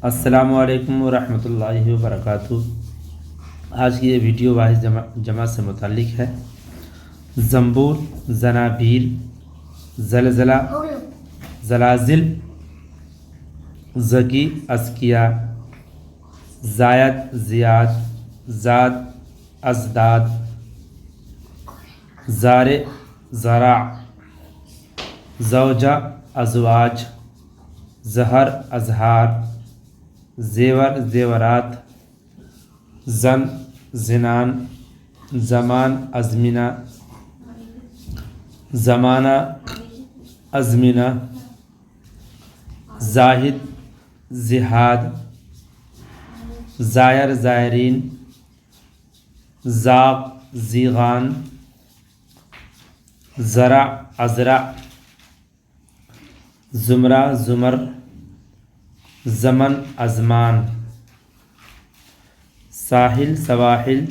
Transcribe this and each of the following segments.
السلام علیکم ورحمۃ اللہ وبرکاتہ۔ آج کی یہ ویڈیو واحد جمع سے متعلق ہے۔ زنبور، زنابیر، زلزلہ، زلازل، زکی، اذکیاء، زائد، زیاد، زاد، ازداد، زارع، زراع، زوجہ، ازواج، زہر، ازہار، زیور، زیورات، زن، زنان، زمان، ازمنہ، زمانہ، ازمنہ، زاہد، زہاد، زائر، زائرین، زاغ، زیغان، زرع، ازرع، زمرہ، زمر، زمن، ازمان، ساحل، سواحل،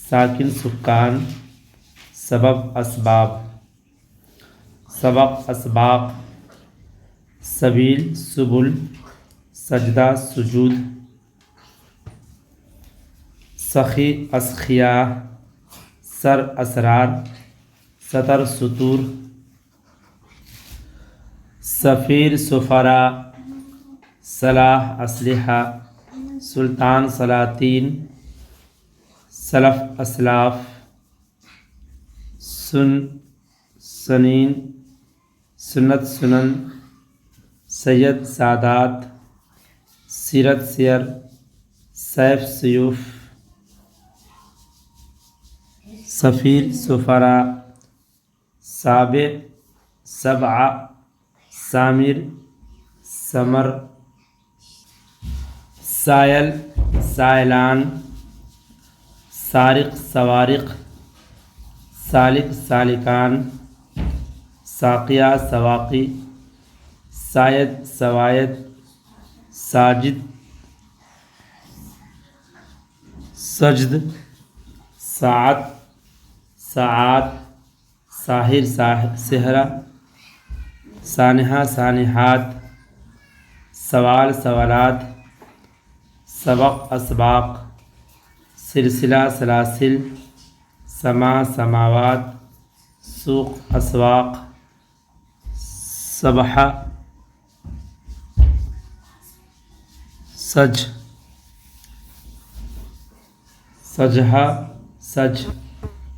ساکن، سکان، سبب، اسباب، سبق، اسباق، سبیل، سبل، سجدہ، سجود، سخی، اسخیاء، سر، اسرار، سطر، سطور، سفیر، سفراء، سلاح، اسلحہ، سلطان، سلاطین، سلف، اسلاف، سن، سنین، سنت، سنن، سید، سادات، سیرت، سیر، سیف، سیوف، سفیر، سفراء، سابع، سبع، سامر، سمر، سائل، سائلان، سارق، سوارق، سالک، سالکان، ساقیہ، سواقی، سائد، سوائد، ساجد، سجد، ساعت، ساعات، ساحر، سحرہ، سانحہ، سانحات، سوال، سوالات، سبق، اسباق، سلسلہ، سلاسل، سما، سماوات، سوق، اسواق، سبحہ، سج، سجحہ، سج،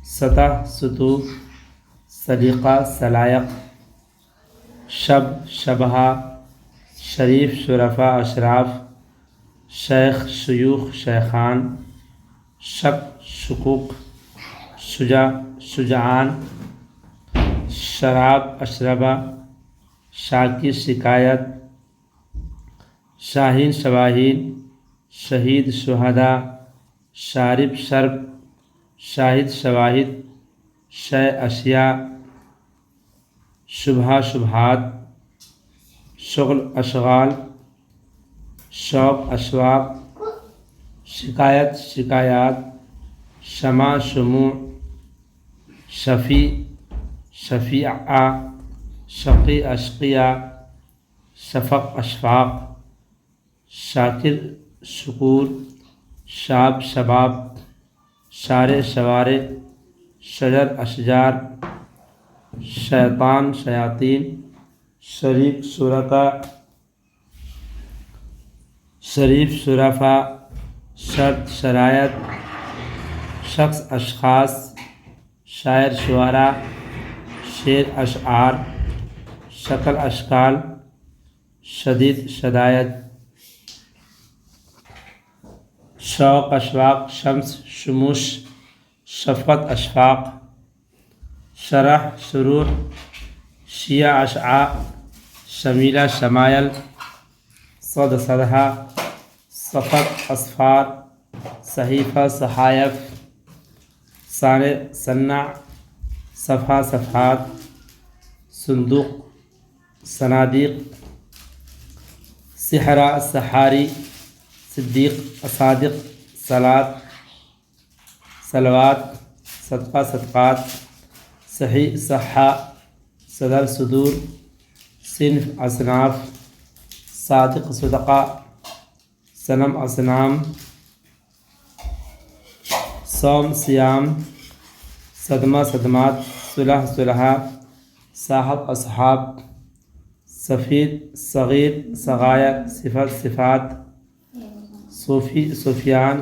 سطح، سطوح، سلیقہ، سلائق، شب، شبہہ، شریف، شرفاء، اشراف، شیخ، شیوخ، شیخان، شک، شکوک، شجاع، شجعان، شراب، اشربہ، شاکی، شکایت، شاہین، شواہین، شہید، شہداء، شارب، شرب، شاہد، شواہد، شے، اشیاء، شبہہ، شبہات، شغل، اشغال، شوق، اشواق، شکایت، شکایات، شمع، شموع، شفیع، شفیعہ، شقی، اشقیاء، شفق، اشفاق، شاکر، شکور، شاب، شباب، شارع، شوارع، شجر، اشجار، شیطان، شیاطین، شریک، شرکاء، شریف، شرفاء، شرط، شرائط، شخص، اشخاص، شاعر، شعراء، شعر، اشعار، شکل، اشکال، شدید، شدائد، شوق، اشواق، شمس، شموش، شفقت، اشفاق، شرح، شروح، شیعہ، اشعاع، شمیلہ، شمائل، صد، صدحہ، صفت، اصفار، صحیفہ، صحائف، صانع، صنع، صفحہ، صفحات، صندوق، صنادیق، صحرا، صحاری، صدیق، صادق، صلاۃ، صلوات، صدقہ، صدقات، صحیح، صحہ، صدر، صدور، صنف، اصناف، صادق، صدقہ، صنم اصنام، صوم صیام، صدمہ صدمات، صلح صلحہ، صاحب اصحاب، سفیر صغیر صغائر، صفت صفات، صوفی صوفیان،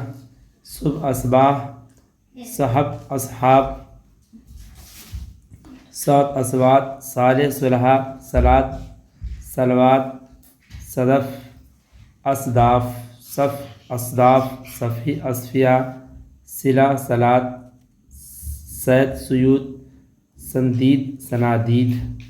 صبح اصباح، صحب اصحاب، صوت اصوات، صالح صلحہ، صلات صلوات، صدف اصداف، صف اصداف، صفی اصفیہ، صلہ صلات، سید سیود، سندید صنادید۔